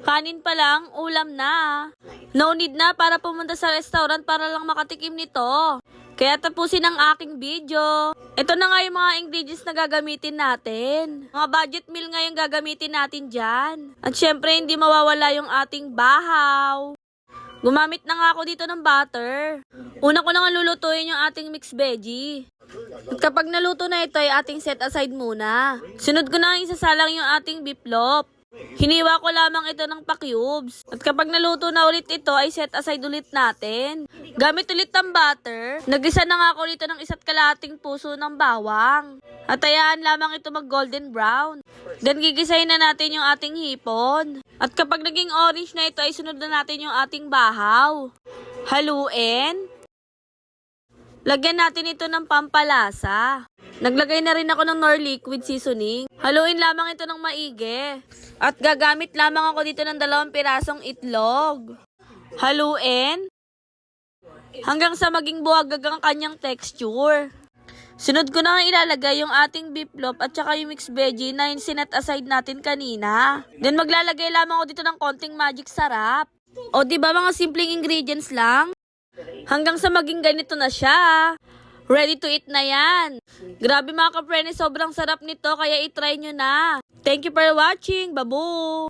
Kanin pa lang, ulam na. No need na para pumunta sa restaurant para lang makatikim nito. Kaya tapusin ang aking video. Ito na nga yung mga ingredients na gagamitin natin. Mga budget meal nga yung gagamitin natin dyan. At syempre hindi mawawala yung ating bahaw. Gumamit na nga ako dito ng butter. Una ko na nga lulutuin yung ating mixed veggie. At kapag naluto na ito ay ating set aside muna. Sunod ko na isasalang yung ating beef loaf. Hiniwa ko lamang ito ng pa-cubes. At kapag naluto na ulit ito, ay set aside ulit natin. Gamit ulit ng butter. Nagisa na nga ako dito ng 1.5 puso ng bawang. At hayaan lamang ito mag golden brown. Then gigisahin na natin yung ating hipon. At kapag naging orange na ito, ay sunod na natin yung ating bahaw. Haluin. Lagyan natin ito ng pampalasa. Naglagay na rin ako ng Knorr liquid seasoning. Haluin lamang ito ng maigi. At gagamit lamang ako dito ng 2 pirasong itlog. Haluin. Hanggang sa maging buwagag ang kanyang texture. Sunod ko na ilalagay yung ating beef loaf at saka yung mixed veggie na yung sinet aside natin kanina. Then maglalagay lamang ako dito ng konting magic sarap. O diba mga simpleng ingredients lang? Hanggang sa maging ganito na siya. Ready to eat na yan. Grabe mga ka-friends, sobrang sarap nito kaya itry nyo na. Thank you for watching. Babu!